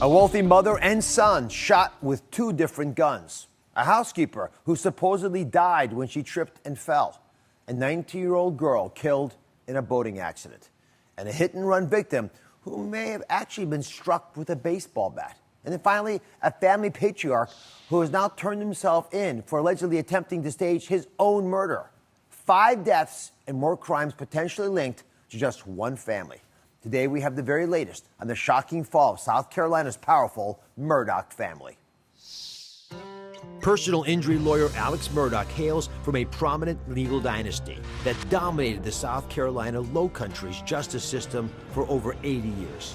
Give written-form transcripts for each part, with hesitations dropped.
A wealthy mother and son shot with two different guns. A housekeeper who supposedly died when she tripped and fell. A 19-year-old girl killed in a boating accident. And a hit-and-run victim who may have actually been struck with a baseball bat. And then finally, a family patriarch who has now turned himself in for allegedly attempting to stage his own murder. 5 deaths and more crimes potentially linked to just one family. Today, we have the very latest on the shocking fall of South Carolina's powerful Murdaugh family. Personal injury lawyer Alex Murdaugh hails from a prominent legal dynasty that dominated the South Carolina Low Country's justice system for over 80 years.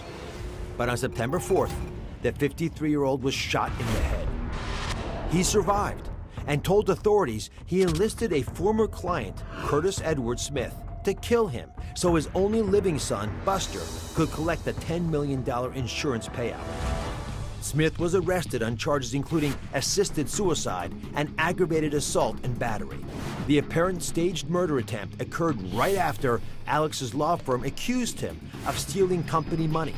But on September 4th, the 53-year-old was shot in the head. He survived and told authorities he enlisted a former client, Curtis Edward Smith, to kill him so his only living son, Buster, could collect a $10 million insurance payout. Smith was arrested on charges including assisted suicide and aggravated assault and battery. The apparent staged murder attempt occurred right after Alex's law firm accused him of stealing company money.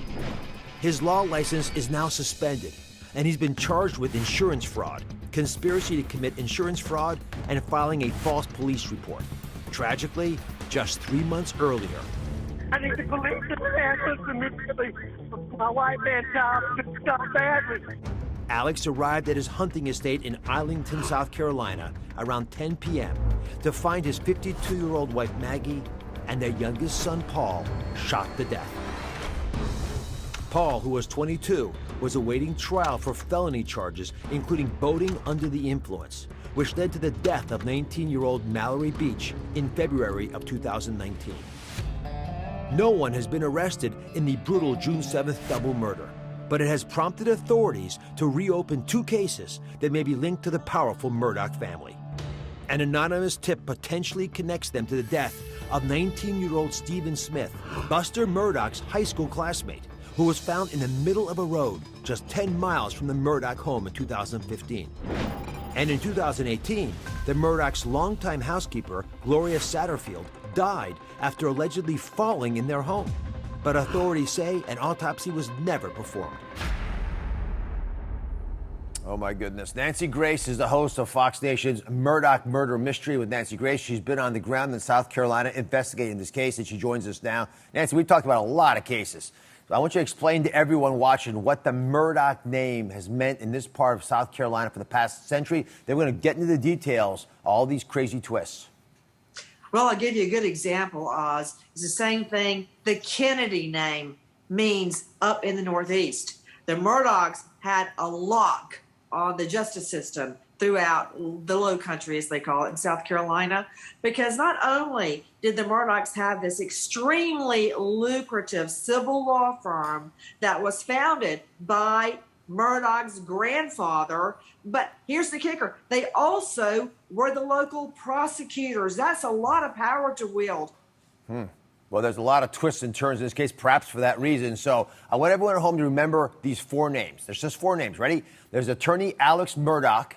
His law license is now suspended, and he's been charged with insurance fraud, conspiracy to commit insurance fraud, and filing a false police report. Tragically, just 3 months earlier. I need the police to answer immediately. My wife and child got badly. Alex arrived at his hunting estate in Arlington, South Carolina, around 10 p.m. to find his 52-year-old wife Maggie and their youngest son Paul shot to death. Paul, who was 22, was awaiting trial for felony charges, including boating under the influence, which led to the death of 19-year-old Mallory Beach in February of 2019. No one has been arrested in the brutal June 7th double murder, but it has prompted authorities to reopen 2 cases that may be linked to the powerful Murdaugh family. An anonymous tip potentially connects them to the death of 19-year-old Stephen Smith, Buster Murdaugh's high school classmate, who was found in the middle of a road just 10 miles from the Murdaugh home in 2015. And in 2018, the Murdaugh's longtime housekeeper, Gloria Satterfield, died after allegedly falling in their home. But authorities say an autopsy was never performed. Oh my goodness. Nancy Grace is the host of Fox Nation's Murdaugh Murder Mystery with Nancy Grace. She's been on the ground in South Carolina investigating this case, and she joins us now. Nancy, we've talked about a lot of cases. So I want you to explain to everyone watching what the Murdaugh name has meant in this part of South Carolina for the past century. Then we're going to get into the details, all these crazy twists. Well, I'll give you a good example, Oz. It's the same thing. The Kennedy name means up in the Northeast. The Murdaughs had a lock on the justice system throughout the Low Country, as they call it, in South Carolina, because not only did the Murdaughs have this extremely lucrative civil law firm that was founded by Murdaugh's grandfather, but here's the kicker. They also were the local prosecutors. That's a lot of power to wield. Well, there's a lot of twists and turns in this case, perhaps for that reason. So I want everyone at home to remember these 4 names. There's just 4 names. Ready? There's attorney Alex Murdaugh,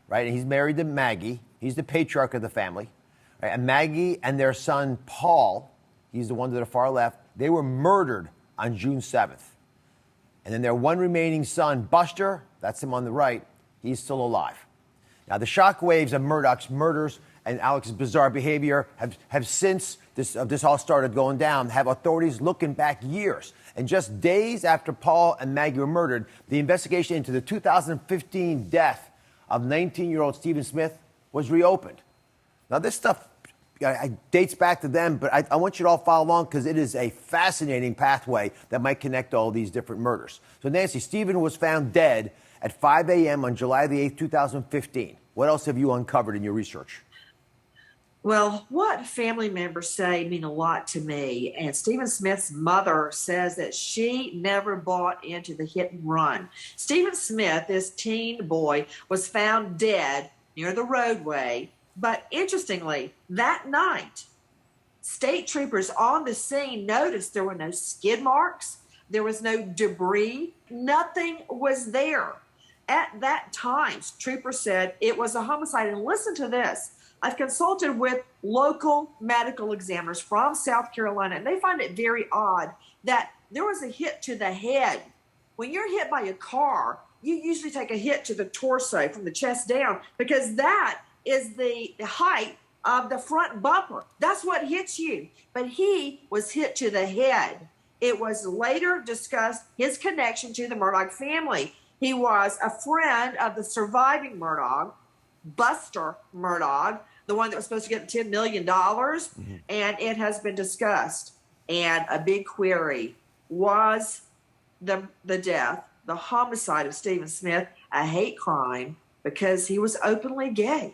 right? And he's married to Maggie. He's the patriarch of the family. Right? And Maggie and their son, Paul, he's the one to the far left, they were murdered on June 7th. And then their one remaining son, Buster, that's him on the right, he's still alive. Now, the shockwaves of Murdaugh's murders and Alex's bizarre behavior have since this all started going down, have authorities looking back years. And just days after Paul and Maggie were murdered, the investigation into the 2015 death of 19-year-old Stephen Smith was reopened. Now, this stuff dates back to them, but I want you to all follow along because it is a fascinating pathway that might connect all these different murders. So, Nancy, Stephen was found dead at 5 a.m. on July the 8th, 2015. What else have you uncovered in your research? Well, what family members say mean a lot to me. And Stephen Smith's mother says that she never bought into the hit and run. Stephen Smith, this teen boy, was found dead near the roadway. But interestingly, that night, state troopers on the scene noticed there were no skid marks. There was no debris. Nothing was there. At that time, troopers said it was a homicide. And listen to this. I've consulted with local medical examiners from South Carolina, and they find it very odd that there was a hit to the head when you're hit by a car, you usually take a hit to the torso from the chest down because that is the height of the front bumper. That's what hits you. But he was hit to the head. It was later discussed his connection to the Murdaugh family. He was a friend of the surviving Murdaugh, Buster Murdaugh, the one that was supposed to get $10 million. And it has been discussed. And a big query, was the death, the homicide of Stephen Smith, a hate crime because he was openly gay?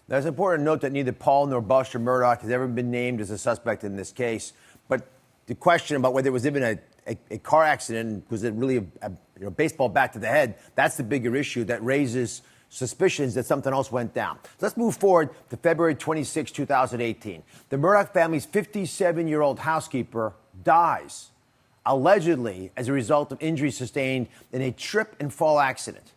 Now, it's important to note that neither Paul nor Buster Murdaugh has ever been named as a suspect in this case. But the question about whether it was even a car accident, was it really a baseball bat to the head, that's the bigger issue that raises suspicions that something else went down. So let's move forward to February 26, 2018. The Murdaugh family's 57-year-old housekeeper dies, allegedly as a result of injuries sustained in a trip and fall accident.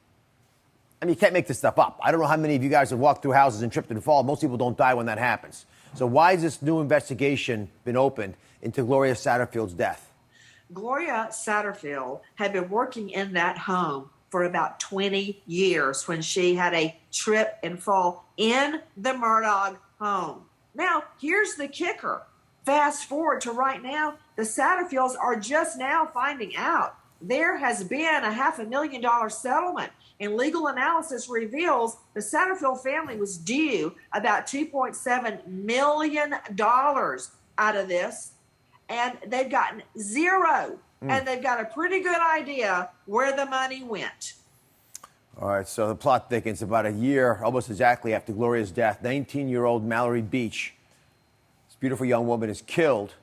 I mean, you can't make this stuff up. I don't know how many of you guys have walked through houses and tripped and fall. Most people don't die when that happens. So why has this new investigation been opened into Gloria Satterfield's death? Gloria Satterfield had been working in that home for about 20 years when she had a trip and fall in the Murdaugh home. Now, here's the kicker. Fast forward to right now, the Satterfields are just now finding out there has been a $500,000 settlement, and legal analysis reveals the Satterfield family was due about $2.7 million out of this, and they've gotten zero. And they've got a pretty good idea where the money went. All right, so the plot thickens. About a year, almost exactly after Gloria's death, 19-year-old Mallory Beach, this beautiful young woman, is killed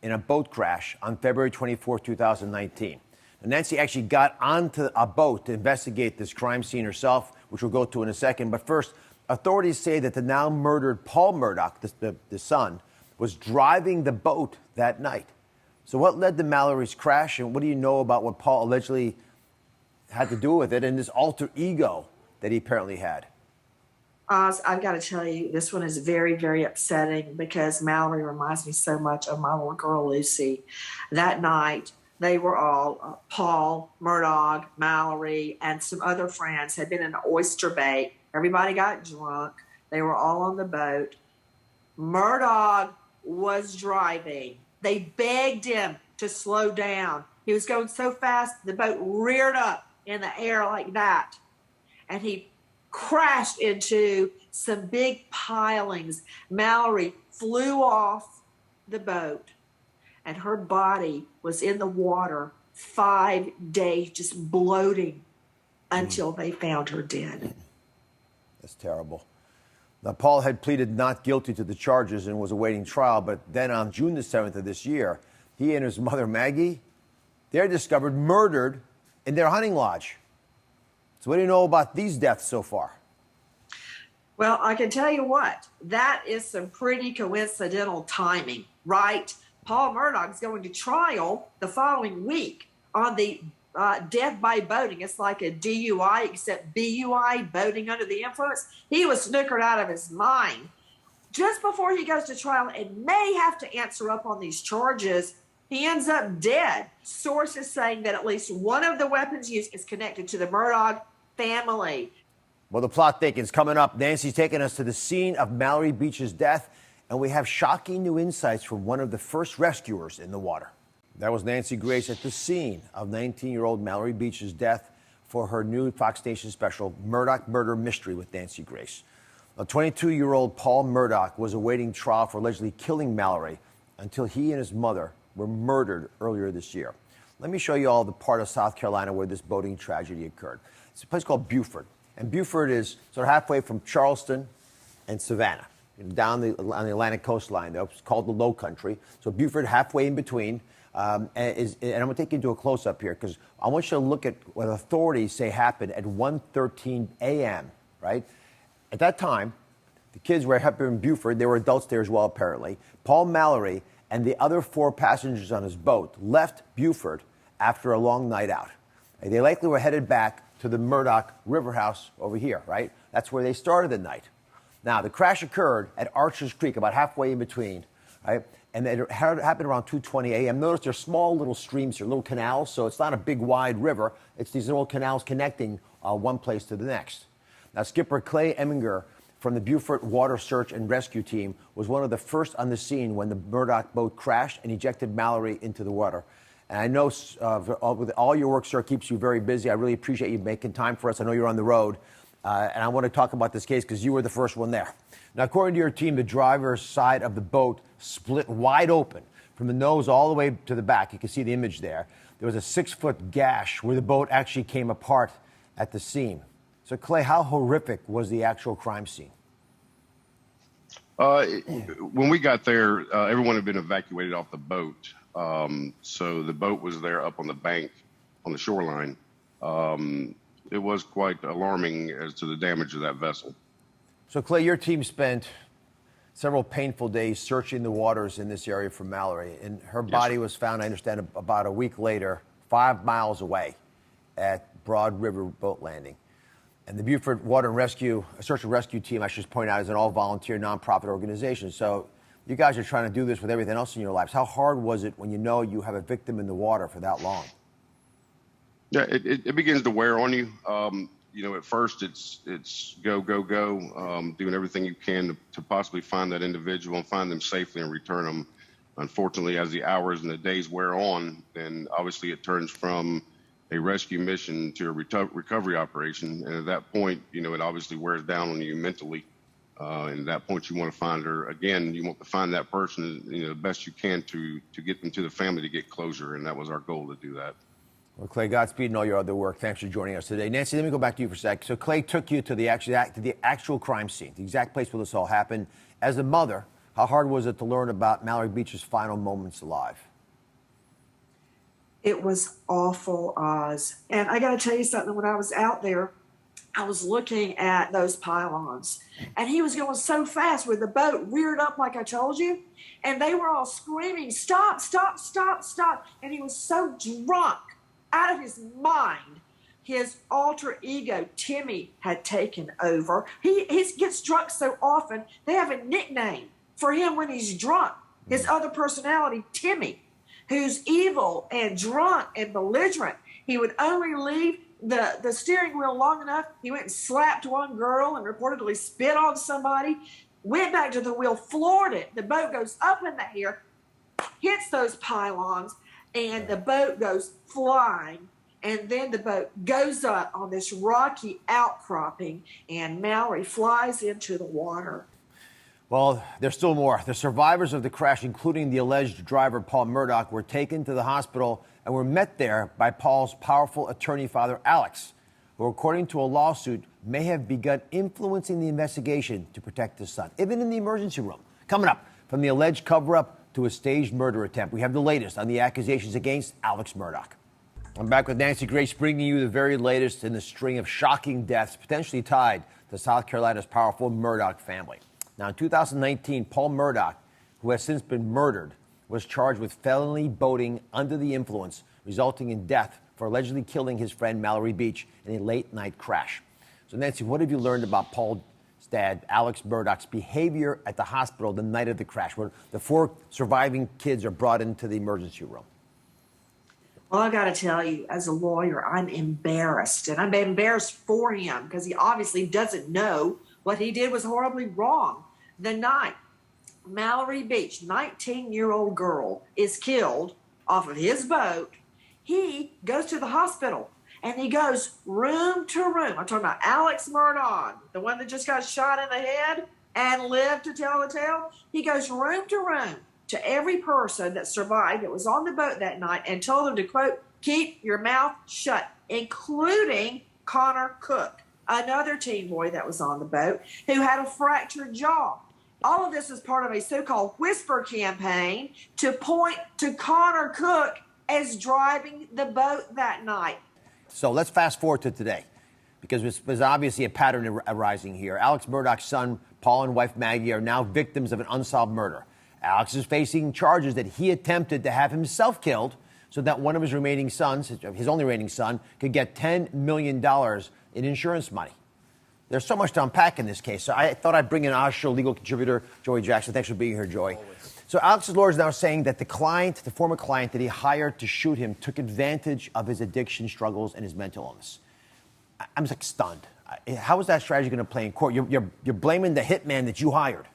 in a boat crash on February 24, 2019. And Nancy actually got onto a boat to investigate this crime scene herself, which we'll go to in a second. But first, authorities say that the now murdered Paul Murdaugh, the son, was driving the boat that night. So what led to Mallory's crash, and what do you know about what Paul allegedly had to do with it and this alter ego that he apparently had? Oz, I've got to tell you, this one is very, very upsetting because Mallory reminds me so much of my little girl, Lucy. That night, they were all, Paul, Murdaugh, Mallory, and some other friends had been in an oyster bay. Everybody got drunk. They were all on the boat. Murdaugh was driving. They begged him to slow down. He was going so fast, the boat reared up in the air like that. And he crashed into some big pilings. Mallory flew off the boat, and her body was in the water 5 days, just bloating until they found her dead. That's terrible. Now, Paul had pleaded not guilty to the charges and was awaiting trial, but then on June the 7th of this year, he and his mother, Maggie, they're discovered murdered in their hunting lodge. So what do you know about these deaths so far? Well, I can tell you what, that is some pretty coincidental timing, right? Paul Murdaugh is going to trial the following week on the death by boating. It's like a DUI, except BUI, boating under the influence. He was snookered out of his mind. Just before he goes to trial and may have to answer up on these charges, he ends up dead. Sources saying that at least one of the weapons used is connected to the Murdaugh family. Well, the plot thickens. Coming up, Nancy's taking us to the scene of Mallory Beach's death, and we have shocking new insights from one of the first rescuers in the water. That was Nancy Grace at the scene of 19-year-old Mallory Beach's death for her new Fox Nation special, Murdaugh Murder Mystery with Nancy Grace. A 22-year-old Paul Murdaugh was awaiting trial for allegedly killing Mallory until he and his mother were murdered earlier this year. Let me show you all the part of South Carolina where this boating tragedy occurred. It's a place called Beaufort, and Beaufort is sort of halfway from Charleston and Savannah, down on the Atlantic coastline. It's called the Low Country. So Beaufort, halfway in between. And I'm going to take you to a close-up here because I want you to look at what authorities say happened at 1:13 a.m., right? At that time, the kids were up in Beaufort. They were adults there as well, apparently. Paul Mallory and the other 4 passengers on his boat left Beaufort after a long night out. And they likely were headed back to the Murdaugh River House over here, right? That's where they started the night. Now, the crash occurred at Archer's Creek, about halfway in between, right? And it happened around 2:20 a.m. Notice there's small little streams here, little canals, so it's not a big wide river. It's these little canals connecting one place to the next. Now, Skipper Clay Eminger from the Beaufort Water Search and Rescue Team was one of the first on the scene when the Murdaugh boat crashed and ejected Mallory into the water. And I know with all your work, sir, keeps you very busy. I really appreciate you making time for us. I know you're on the road. And I want to talk about this case because you were the first one there. Now, according to your team, the driver's side of the boat split wide open from the nose all the way to the back. You can see the image there. There was a 6-foot gash where the boat actually came apart at the seam. So, Clay, how horrific was the actual crime scene? When we got there, everyone had been evacuated off the boat. So the boat was there up on the bank on the shoreline. It was quite alarming as to the damage of that vessel. So, Clay, your team spent several painful days searching the waters in this area for Mallory, and her body was found, I understand, about a week later, 5 miles away at Broad River Boat Landing. And the Beaufort Water and Rescue, Search and Rescue Team, I should point out, is an all-volunteer, nonprofit organization. So you guys are trying to do this with everything else in your lives. How hard was it when you know you have a victim in the water for that long? Yeah, it begins to wear on you. You know, at first it's go, doing everything you can to possibly find that individual and find them safely and return them. Unfortunately, as the hours and the days wear on, then obviously it turns from a rescue mission to a recovery operation. And at that point, you know, it obviously wears down on you mentally. And at that point, you want to find her again. You want to find that person, you know, the best you can to get them to the family to get closure. And that was our goal to do that. Well, Clay, Godspeed and all your other work. Thanks for joining us today. Nancy, let me go back to you for a sec. So Clay took you to the actual crime scene, the exact place where this all happened. As a mother, how hard was it to learn about Mallory Beach's final moments alive? It was awful, Oz. And I got to tell you something. When I was out there, I was looking at those pylons, and he was going so fast with the boat reared up like I told you, and they were all screaming, "Stop, stop, stop, stop." And he was so drunk, out of his mind. His alter ego, Timmy, had taken over. He gets drunk so often, they have a nickname for him when he's drunk. His other personality, Timmy, who's evil and drunk and belligerent. He would only leave the steering wheel long enough. He went and slapped one girl and reportedly spit on somebody, went back to the wheel, floored it. The boat goes up in the air, hits those pylons, and the boat goes flying, and then the boat goes up on this rocky outcropping, and Mallory flies into the water. Well, there's still more. The survivors of the crash, including the alleged driver, Paul Murdaugh, were taken to the hospital and were met there by Paul's powerful attorney, Father Alex, who, according to a lawsuit, may have begun influencing the investigation to protect his son, even in the emergency room. Coming up, from the alleged cover-up to a staged murder attempt, we have the latest on the accusations against Alex Murdaugh. I'm back with Nancy Grace, bringing you the very latest in the string of shocking deaths potentially tied to South Carolina's powerful Murdaugh family. Now, in 2019, Paul Murdaugh, who has since been murdered, was charged with felony boating under the influence, resulting in death for allegedly killing his friend Mallory Beach in a late-night crash. So, Nancy, what have you learned about Paul's dad, Alex Murdaugh's behavior at the hospital the night of the crash, where the 4 surviving kids are brought into the emergency room? Well, I got to tell you, as a lawyer, I'm embarrassed, and I'm embarrassed for him because he obviously doesn't know what he did was horribly wrong. The night Mallory Beach, 19-year-old girl, is killed off of his boat, he goes to the hospital. And he goes room to room. I'm talking about Alex Murdaugh, the one that just got shot in the head and lived to tell the tale. He goes room to room to every person that survived that was on the boat that night and told them to, quote, "keep your mouth shut," including Connor Cook, another teen boy that was on the boat who had a fractured jaw. All of this is part of a so-called whisper campaign to point to Connor Cook as driving the boat that night. So let's fast forward to today, because there's obviously a pattern arising here. Alex Murdaugh's son, Paul, and wife Maggie are now victims of an unsolved murder. Alex is facing charges that he attempted to have himself killed so that one of his remaining sons, his only remaining son, could get $10 million in insurance money. There's so much to unpack in this case, so I thought I'd bring in our show legal contributor, Joey Jackson. Thanks for being here, Joey. So Alex's lawyer is now saying that the former client that he hired to shoot him, took advantage of his addiction struggles and his mental illness. I'm just like stunned. How is that strategy going to play in court? You're blaming the hitman that you hired.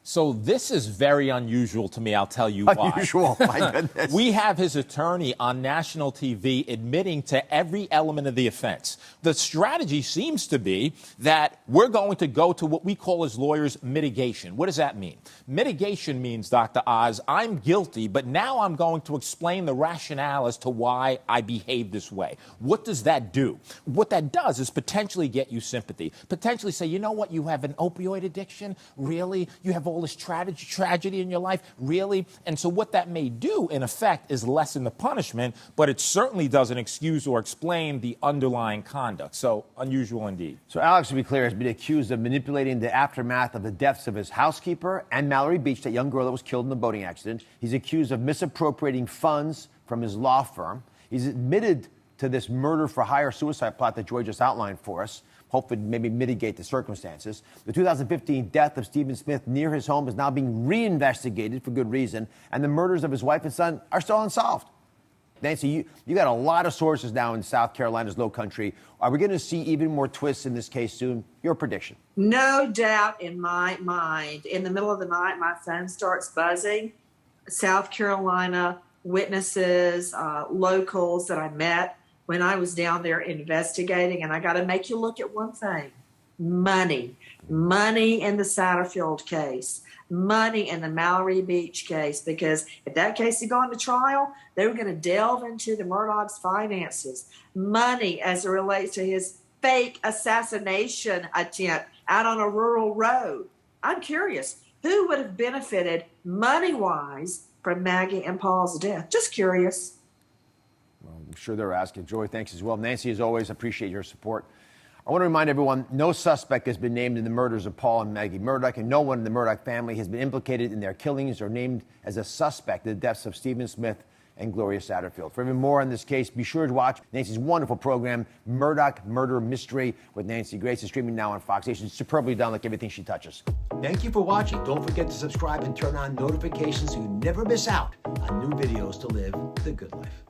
So this is very unusual to me, I'll tell you why. Unusual, my goodness. We have his attorney on national TV admitting to every element of the offense. The strategy seems to be that we're going to go to what we call as lawyers mitigation. What does that mean? Mitigation means, Dr. Oz, I'm guilty, but now I'm going to explain the rationale as to why I behave this way. What does that do? What that does is potentially get you sympathy. Potentially say, you know what, you have an opioid addiction? Really? You have all this tragedy in your life? Really? And so what that may do, in effect, is lessen the punishment, but it certainly doesn't excuse or explain the underlying conduct. So unusual indeed. So Alex, to be clear, has been accused of manipulating the aftermath of the deaths of his housekeeper and Mallory Beach, that young girl that was killed in the boating accident. He's accused of misappropriating funds from his law firm. He's admitted to this murder-for-hire suicide plot that Joy just outlined for us. Hopefully maybe mitigate the circumstances. The 2015 death of Stephen Smith near his home is now being reinvestigated for good reason, and the murders of his wife and son are still unsolved. Nancy, you got a lot of sources now in South Carolina's Low Country. Are we going to see even more twists in this case soon? Your prediction? No doubt in my mind. In the middle of the night, my phone starts buzzing. South Carolina witnesses, locals that I met when I was down there investigating. And I got to make you look at one thing: money. Money in the Satterfield case. Money in the Mallory Beach case. Because if that case had gone to trial, they were going to delve into the Murdaugh's finances. Money as it relates to his fake assassination attempt out on a rural road. I'm curious, who would have benefited money-wise from Maggie and Paul's death? Just curious. Well, I'm sure they're asking. Joy, thanks as well. Nancy, as always, appreciate your support. I want to remind everyone, no suspect has been named in the murders of Paul and Maggie Murdaugh, and no one in the Murdaugh family has been implicated in their killings or named as a suspect in the deaths of Stephen Smith and Gloria Satterfield. For even more on this case, be sure to watch Nancy's wonderful program, Murdaugh Murder Mystery with Nancy Grace. It's streaming now on Fox Nation. It's superbly done, like everything she touches. Thank you for watching. Don't forget to subscribe and turn on notifications so you never miss out on new videos to live the good life.